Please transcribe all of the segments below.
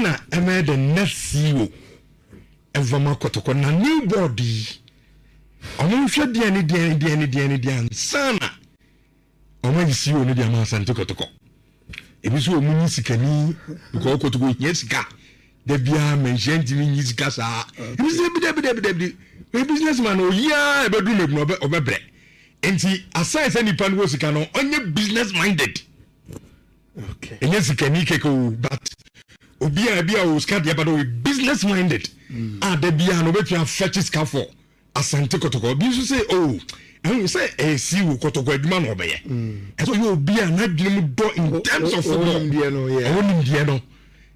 na eme the next CEO evama Kotoko na new body omo hwe de sana omo CEO no de ama Asante Kotoko ebi so omu ni sikani ko Kotoko nya sika de bia mention di ni sika sa ebi se bi businessman o ya ebedu mebu obebre enti aside say ni pan wo sika no onye business minded. Okay. And yes, can you but Obia was cut the other business minded. There be an over fetches car for Asante Kotoko. You say, oh, and you say, a see Kotoko man over here. And so you'll be a not door in terms of Indiano.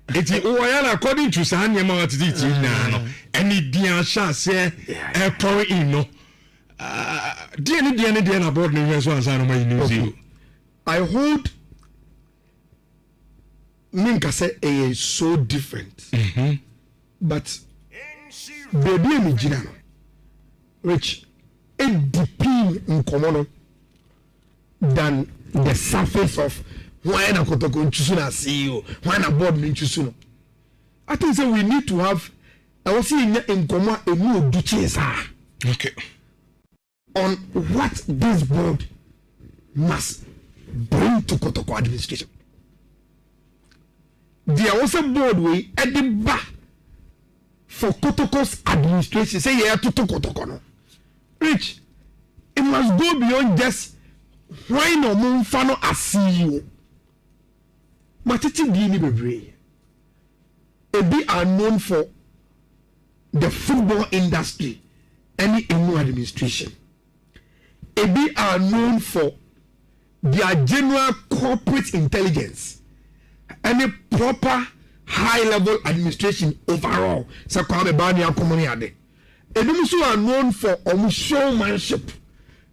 It's Ayala according to Sanyama Titi, and it dear shall say, a power in no. Dear about me, I hold. Minka say is so different. But baby Nhyira which it depend in common than the surface of why na Kotoko nchusu CEO, why na board nchusu. I think so we need to have I was saying in common a new duties okay on what this board must bring to Kotoko administration. There was a board way at the back for Kotoko's administration. Say, yeah, to Kotoko. No. Rich, it must go beyond just why no moon fano as CEO. Matiti Dini Bebre. They are known for the football industry, any new administration. They are known for their general corporate intelligence. Any proper high-level administration overall. So, Kwame Bani and Komoni Ade. And also are known for showmanship.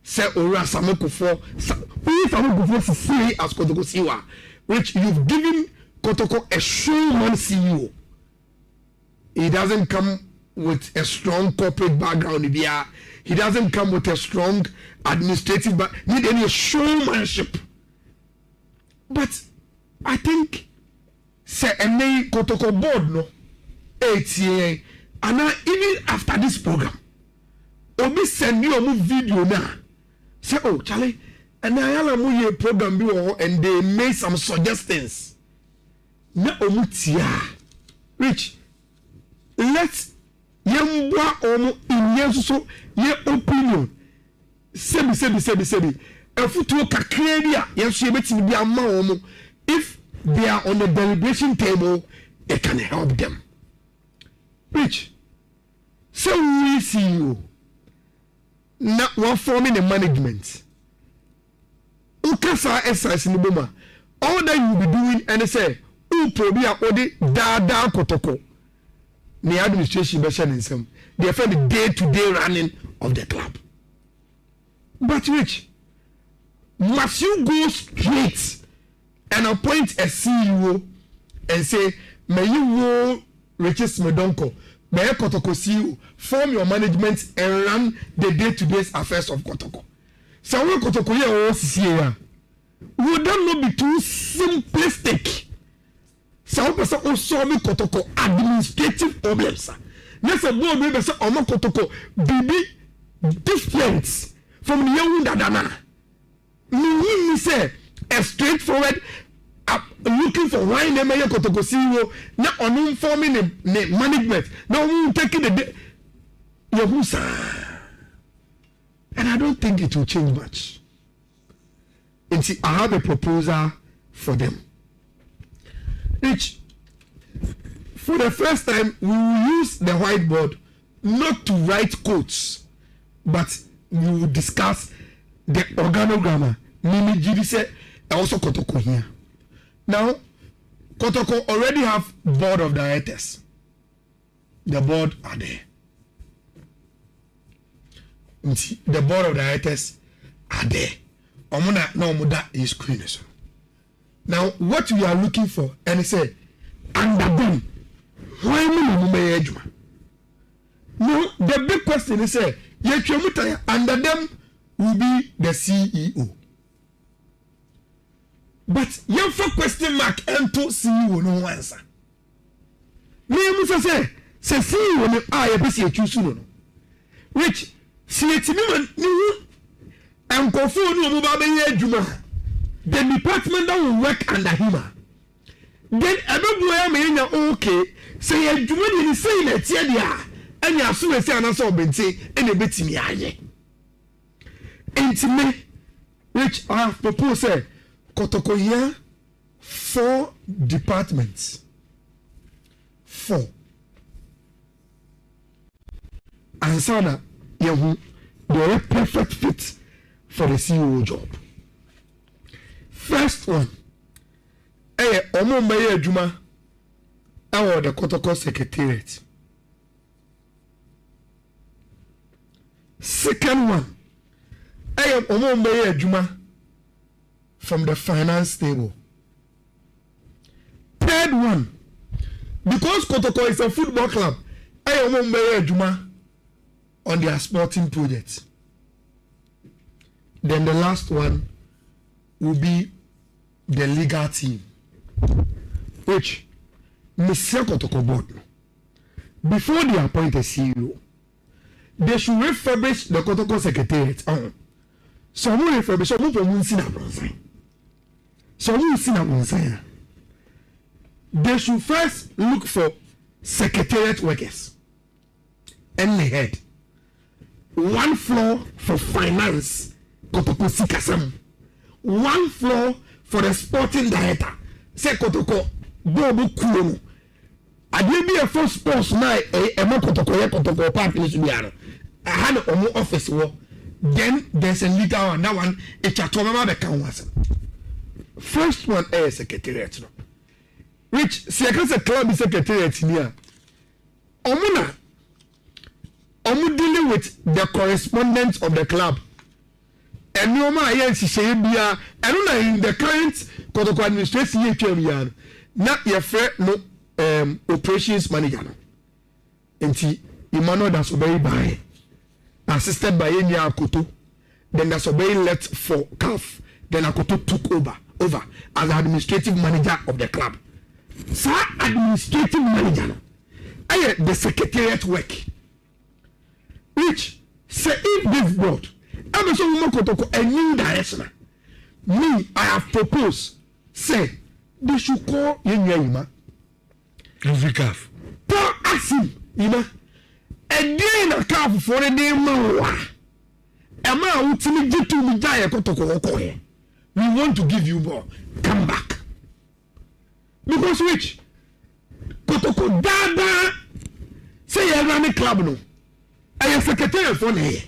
Say, Ora Samoko for who Samoko for free as Kotoko Siwa, which you've given Kotoko a showman CEO. He doesn't come with a strong corporate background. He doesn't come with a strong administrative background. Need any showmanship. But I think say any Kotoko board no 8 years and even after this program obi send you a video now say oh Charlie and Ayala mu ye program bi wo and they made some suggestions na omutia rich let's yembwa omu inyeso ye opinion sebi efutu kakra bia yeso yebetimi bia ama omu if they are on the deliberation table, it can help them. Rich, so we see you not one forming the management. Ukasa exercise in the boma. All that you be doing and they say, "Oh, probably a odi da Kotoko." The administration be sharing some. They affect the day-to-day running of the club. But Rich, must you go straight and appoint a CEO and say, may you wo Richard Smedonko, may Kotoko CEO form your management and run the day-to-day affairs of Kotoko. So when Kotoko here CEO, would that not be too simplistic? So person also me Kotoko administrative problems. Next a board we say Omo Kotoko be different from the young dadana. Me say a straightforward looking for why they may Kotoko CEO now on forming the management now taking the Yahusa, and I don't think it will change much. And see, I have a proposal for them. Which, for the first time, we will use the whiteboard not to write quotes, but we will discuss the organogram. Mimi Jiri said, also Kotoko here. Now, Kotoko already have board of directors. The board are there. The board of directors are there. Omuna no muda is screen. Now, what we are looking for, and he said, under them, why me? No, the big question is, under them will be the CEO. But your first question mark and to CEO no answer. who say see you when I be choose no. Which see it me ni and kofo no mo ba be adwuma. The department that will work under him. Then everywhere me okay. Say adwuma ni say na tie dia. Anya so we say anaso obenti ene betimi aye. Enti me which I have proposed say Kotoko here 4 departments. 4. And sana yahu they are perfect fit for the CEO job. First one, omo mbaye adwuma awo the Kotoko Secretariat. Second one, omo mbaye adwuma from the finance table. Third one, because Kotoko is a football club, omo mbaye adwuma on their sporting projects. Then the last one will be the legal team, which Mr. Kotoko board, before they appoint a CEO, they should refurbish the Kotoko Secretariat. So who refurbish? So who will see that? So who will see that? They should first look for secretariat workers and the head. 1 floor for finance, Kotoko Sikasam. 1 floor for the sporting director. Say Kotoko, Bobo Kuno. I did be a first sports night, a Kotoko park in Subiano. I had a home office work. Then there's a legal one, that one, a Chatomama Bekan. First one is secretariat. Which, second, a club secretariat here. Omuna. Omu dealing with the correspondence of the club. And no man here is saying, "Bia, I don't know in the current Kotoko administration here, not your friend, no operations manager. And he, Emmanuel that's obeyed by, assisted by Enya Akoto. Then that's obeyed left for CAF. Then Akoto took over as administrative manager of the club. Sir, administrative manager, the secretariat work. Which say if this board, I'm so Kotoko a new direction. Me, I have proposed, say they should call Nhyira. Every calf. Paul Asim, a day in a calf for a day more. A man who tell me to me die Kotoko. We want to give you more. Come back. Because which Kotoko Dada say you run a club no. I am secretary for here.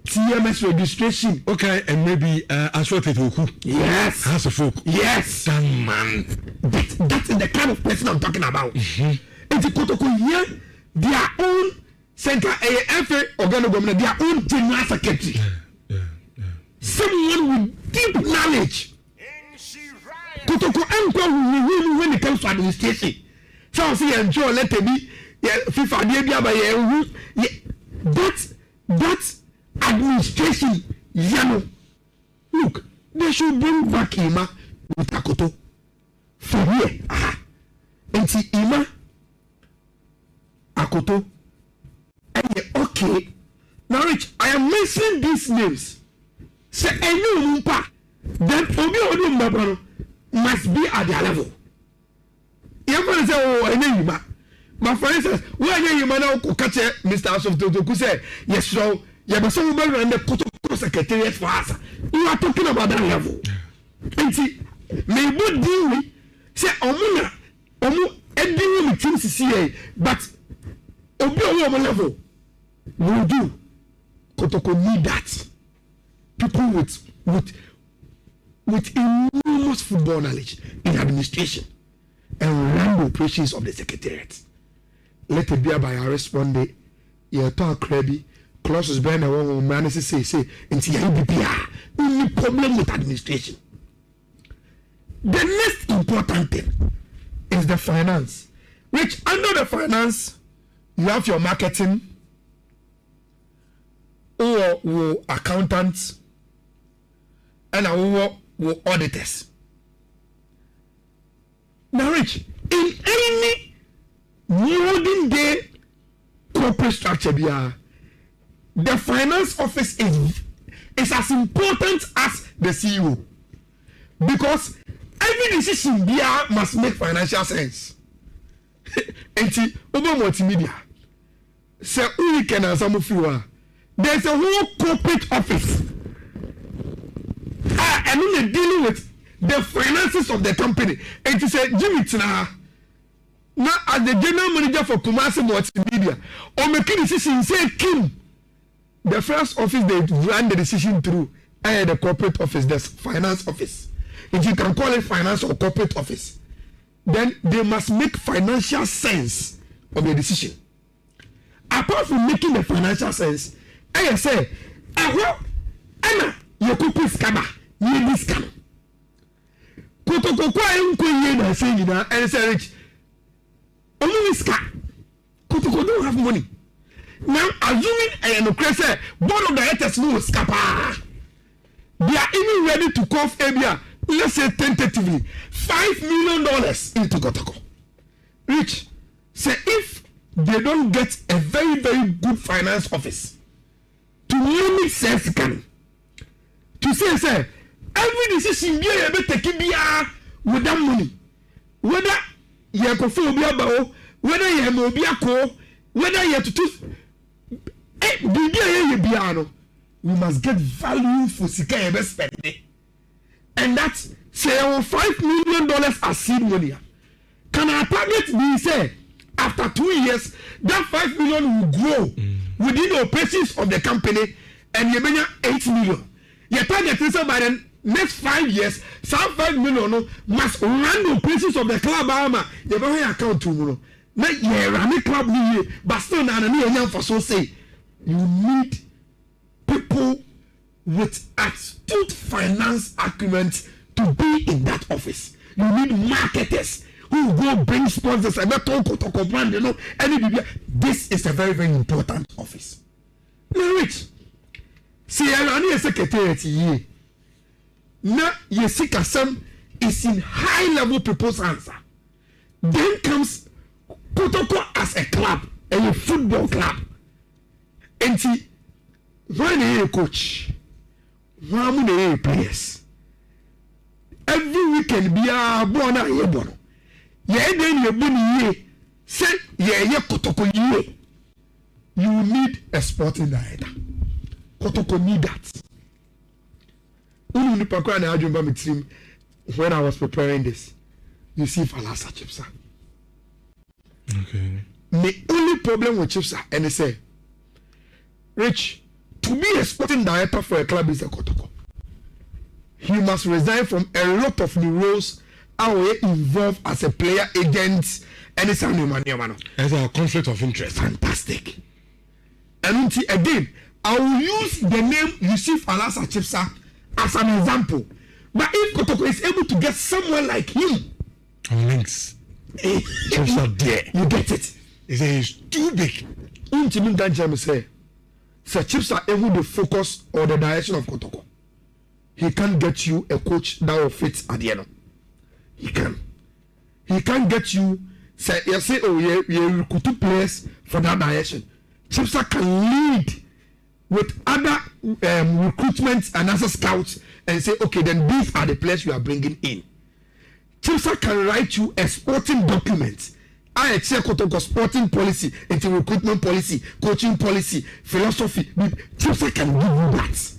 TMS registration. Okay, and maybe as what it will. Yes. House of folk. Yes. Damn man. That's the kind of person I'm talking about. And the Kotoko here, their own center AFA organ government, their own general secretary. Someone with deep knowledge. Kotoko and when it comes to administration. So I see enjoy let me FIFA that administration yano. Look, they should bring back Ima with Akoto for here. And see Ima Akoto. And okay. Now Rich, I am mentioning these names. Say any umpa, then Obi must be at their level. You say, oh, I know Ima. My friend says, where are you now? Catch Mr. Ashof Totoku say, yes, so you have some member and the Kotoko Secretariat for us. You are talking about that level. And see, may both deal with say Omuna, dealing with Team CCA, but Obi level will do. Kotoko need that. People with enormous football knowledge in administration and run the operations of the Secretariat. Let it be by our response. You talk crabby, clauses behind a woman, man, say, and see, only problem with administration. The next important thing is the finance, which under the finance, you have your marketing or accountants and our auditors. Now, Rich, in any corporate structure the finance office is as important as the CEO, because every decision there must make financial sense. And over multimedia, so we can answer more. There's a whole corporate office, and only dealing with the finances of the company. And to say Jimmy Tina, now as the general manager for Kumasi Multimedia, or making decision say Kim, the first office they ran the decision through, the corporate office, the finance office. If you can call it finance or corporate office, then they must make financial sense of the decision. Apart from making the financial sense, I say, Anna, you could put scammer, you this scam. Kotoko, I saying, and say, Rich, only scam. Kotoko don't have money. Now, assuming I am a crazy, board of directors know scapa. They are even ready to cough Abia, let's say tentatively, $5 million into Kotoko. Rich, say if they don't get a very, very good finance office to limit sales can, to say, every decision be able to take with that money, whether you have to whether you have to whether you have to we must get value for Sika spending. And that's say $5 million as seed money. Can our target be say after 2 years that $5 million will grow within the operations of the company and you may 8 million. Your target is by the next 5 years, some $5 million must run the operations of the club. You have account to now you run a club but still not for so say you need people with astute finance acumen to be in that office. You need marketers who go bring sponsors and talk brand, you know. This is a very, very important office. Now, Rich, see, I need a secretariat here. Now, you see, Kasam is in high level people's answer. Then comes Kotoko as a club, a football club. And see, when a coach, when a players, every weekend be a born a year born. Yeah, then you bunny say, yeah, Kotoko ye. You need a sporting director. Kotoko need that. When I was preparing this, you see Falasa Chipsa. Okay. The only problem with Chipsa, and they say, Rich, to be a sporting director for a club is a Kotoko. He must resign from a lot of the roles involved as a player agent and it's a new man. As a conflict of interest. Fantastic. And again, I will use the name Yusuf Alasa Chipsa as an example. But if Kotoko is able to get someone like him on links, Chipsa there. You get it. It's too big. Sir Chipsa able to focus on the direction of Kotoko. He can't get you a coach that will fit at the end. He can. He can't get you say oh yeah recruit players for that direction. Chipsa can lead with other recruitment and other scouts and say okay then these are the players you are bringing in. Chipsa can write you a sporting document. I check Kotoko sporting policy, into recruitment policy, coaching policy, philosophy. Chipsa can give you that.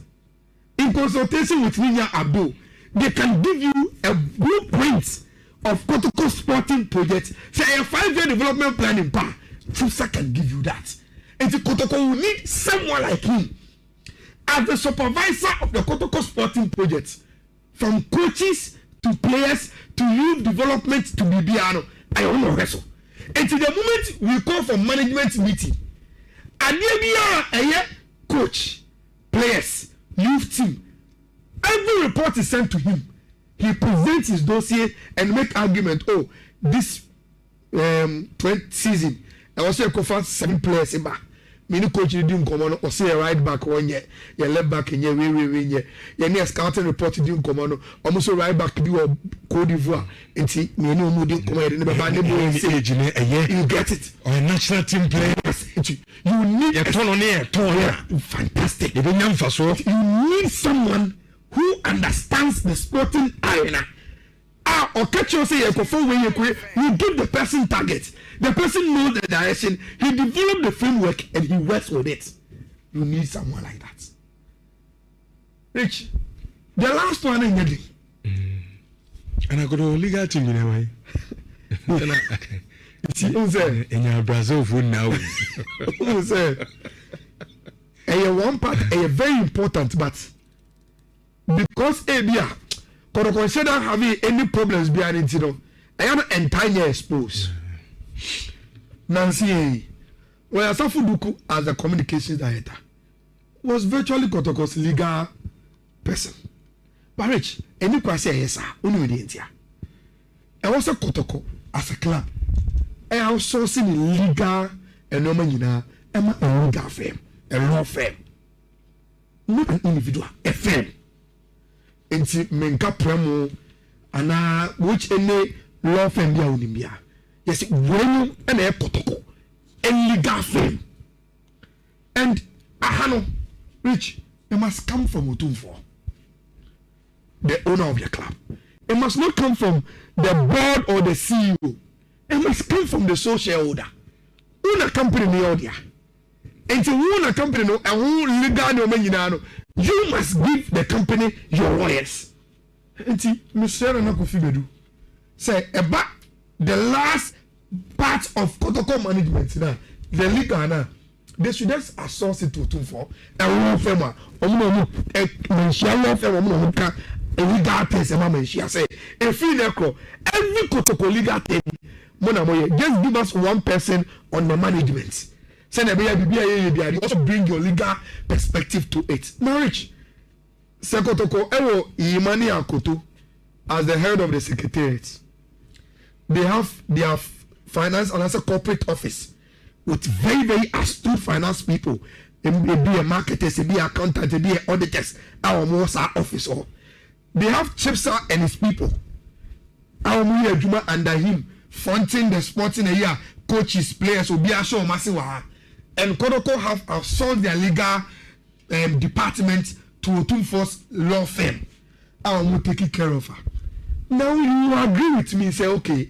In consultation with Nhyira Abdul, they can give you a blueprint of Kotoko sporting project. Say a 5-year development plan in PA. Chipsa can give you that. And the Kotoko will need someone like him as the supervisor of the Kotoko sporting project, from coaches to players to youth development to BBR. I don't know wrestle. And to the moment we call for management meeting, and there coach, players, youth team, every report is sent to him. He presents his dossier and make argument. Oh, this 20th season, I was say for 7 players in back. Many coaches doing command or say a right back one year, your left back in your way, your near scouting report doing command, almost a right back to be a Cote d'Ivoire. And see, me no moving command in the you get it. Or a national team player. You need fantastic. You need someone who understands the sporting arena. Or catch you say you give the person target. The person knows the direction. He developed the framework and he works with it. You need someone like that. Rich, the last one in the and I got a legal team in a way. In your Brazil food now. One part very important, but because Abia could consider having any problems behind it, I am entirely exposed. Nancy, well, Safuduku as the communications director was virtually Kotoko's legal person. But Rich, any question yes, sir, only with the India. I was a Kotoko as a club. I also seen legal and no man, a legal firm, a law firm, not an individual, a firm. Enti menka premo ana which any law firm bia onimia. Yes, when and a Kotoko, a legal firm. And ahano, Rich, it must come from Utumfo, the owner of your club. It must not come from the board or the CEO. It must come from the social order. Una company ni order. And to una company no and who legal no man you must give the company your lawyers. And Mr. Nakufibedu say about the last part of Kotoko management now, the legal now. They should just outsource it to Utumfo. A law firm, a law firm, a legal test, a man, she say, a free necro, every Kotoko legal thing, just give us one person on the management. Send a also bring your legal perspective to it. Now, Rich, Sekotoko, Imani Akoto, as the head of the Secretariat, they have their finance and also corporate office with very, very astute finance people. It be a marketers, it be accountants, it be auditors, our most office. They have Chipsa and his people. Our Juma under him, fronting the sports in a year, coaches, players, will be a show Masiwa. And Kotoko have outsourced their legal department to Utumfo's law firm. I will take care of her. Now you agree with me, say, okay.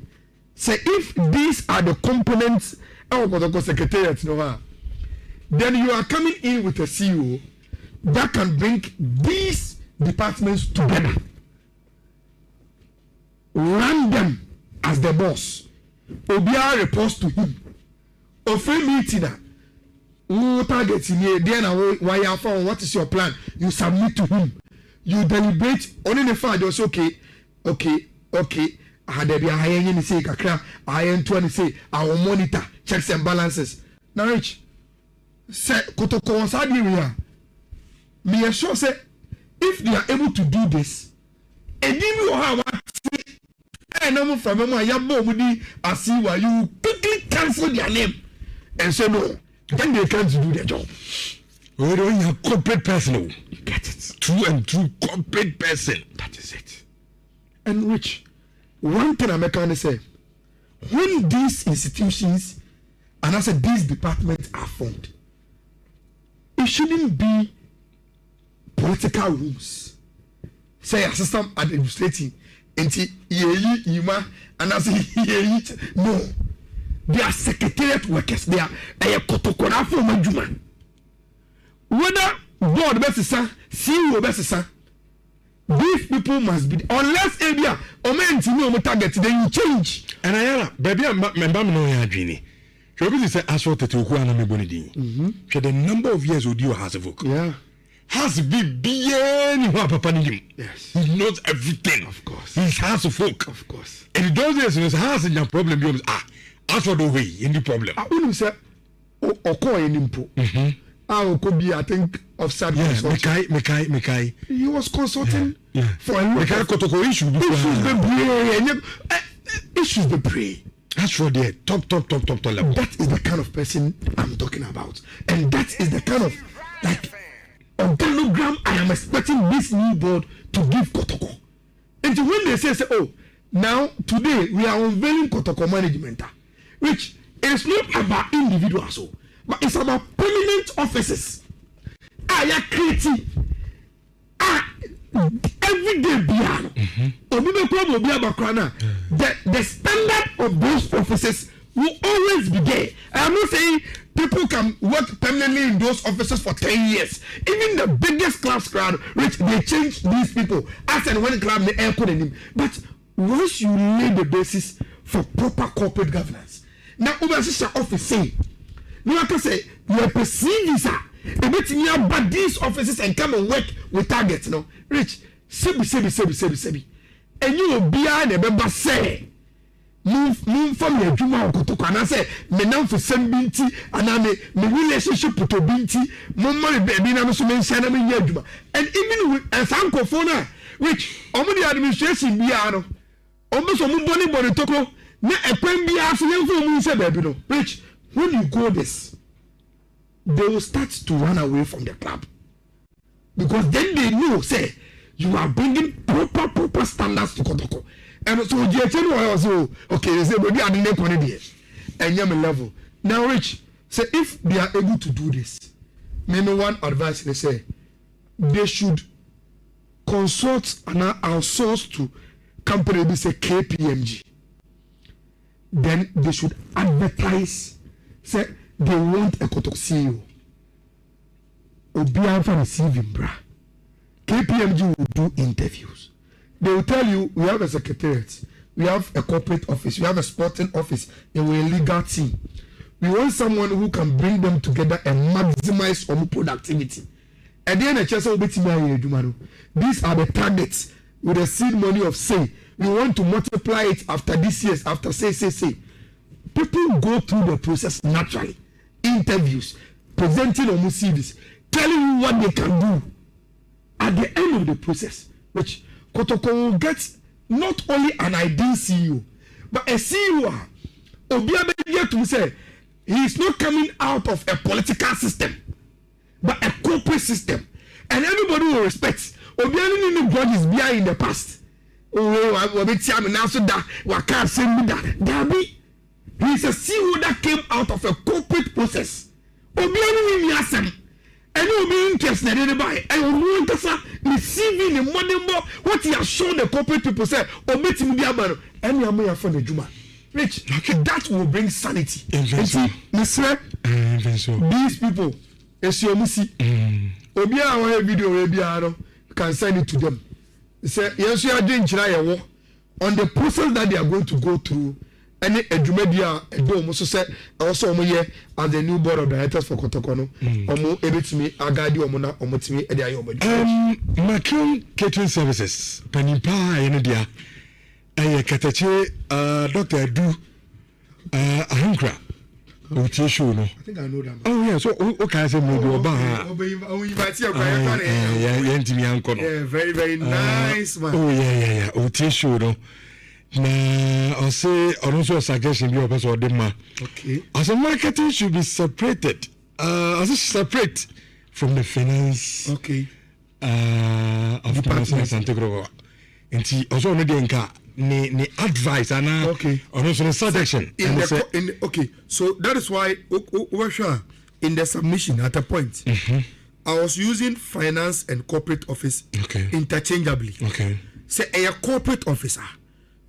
Say if these are the components of Kotoko Secretariat, then you are coming in with a CEO that can bring these departments together, run them as the boss. Obia reports to him. Offer meeting who targets in here, then why you found what is your plan? You submit to him. You deliberate only the fact just okay. I had to be a high end say kakra, I end to say our monitor checks and balances. Now Rich say Kotoko Sadiri. Me assure say if they are able to do this, and you have a number from Yabomudi Asiwa, you quickly cancel their name and say no, then they can't do their job. Well, when you're a corporate person, you get it. True corporate person. That is it. And Rich, one thing I'm going to say, when these institutions and I said these departments are formed, it shouldn't be political rooms. Say assistant administrative, and Yima, and I say no. They are secretariat workers. They are a Kotoko for Majuma. Whether board best CEO best these people must be unless area or men to know target then you change. And Ayala, baby, I'm no yardini. You say as what to who and me bonidi. The number of years would you has a book. Yeah. Has be bien papa him. Yes. He knows everything. Of course. He has a folk. Of course. And those days he has a problem. As for the way in the problem. I wouldn't say Oko in Impo. I could be, I think, of sad. Yes, Mekai. He was consulting for a lot of Kotoko issues. Issues the brain. That's for the top level. That is the kind of person I'm talking about. And that is the kind of organogram I am expecting this new board to give Kotoko. And when they say, oh, now today we are unveiling Kotoko management, which is not about individuals, but it's about permanent offices. I creative. Every day beyond. The standard of those offices will always be there. I'm not saying people can work permanently in those offices for 10 years. Even the biggest clubs crowd, which they change these people as and when club the airport in him. But once you lay the basis for proper corporate governance, now overseas office say, no, I can say you perceive this. A bit near but these offices and come and work with targets, no. Rich, sebi. And you will be a member say, move from your Juma Kotoko, and I say, me now for some binti, and I may relationship with a binti, Mumma, baby, I'm so many Sanami Yajuma. And even with a Sanko Fona, which only the administration Biano, almost a Mumboni Bonitoko, not a pen be asking for Munsa Babino. Rich, when you go this, they will start to run away from the club because then they know, say, you are bringing proper standards to Kotoko. And so JHN also okay, they say, but they are the next one here and yam level. Now, Rich, say if they are able to do this, maybe one advice they say they should consult and outsource to company they say KPMG. Then they should advertise, say they want a Kotoko CEO. Obian for receiving bra. KPMG will do interviews. They will tell you we have a secretariat, we have a corporate office, we have a sporting office, and we're a legal team. We want someone who can bring them together and maximize our productivity. At the end of the these are the targets with a seed money of say. We want to multiply it after this years, after say. People go through the process naturally. Interviews, presenting on CVs, telling you what they can do. At the end of the process, which Kotoko will get not only an ideal CEO, but a CEO. Obiabe to say he is not coming out of a political system, but a corporate system, and everybody will respect. Obiabe no grudges behind in the past. He is a CEO that came out of a corporate process. Obiabe Yasem. And you will be interested in anybody. And you want to receiving the money more. What he has shown the corporate people say, or meet him the and you are for the Juma. Rich, okay, that will bring sanity. Mr. These people, as you see, Obia our video, can send it to them. Say, yes, you are doing Nhyira on the process that they are going to go through. Any edumedia do almost said also here as the new board of directors for Kotoko no omo ebetimi agadi omo na omotimi e dey omo Macron catering services panipa ene dia katache Dr. Edu Ahunkra Uti show no. I think I know that. Oh yeah, so okay say maybe oba ha. Yeah, very nice man. Oh yeah. Uti show no. Na also suggestion be about the okay. As a marketing should be separated. As separate from the finance. Okay. Of finance and technology. And also no denka ni advice ana. Okay. Also suggestion. Okay. So that is why in the submission at a point I was using finance and corporate office interchangeably. Okay. Say a corporate officer.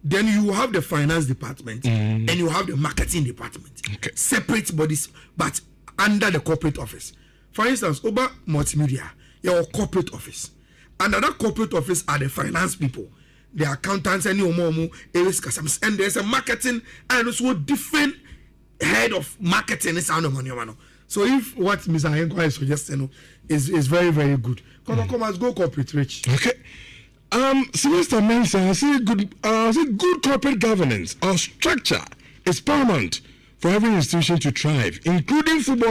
Then you have the finance department and you have the marketing department. Okay. Separate bodies, but under the corporate office. For instance, over multimedia, your corporate office. Under that corporate office are the finance people, the accountants, and and there's a marketing and also different head of marketing. So if what Mr. Henko is suggesting is very, very good. Kotoko must go corporate, Rich. Okay. Semester mentioned, I say good corporate governance or structure is paramount for every institution to thrive, including football.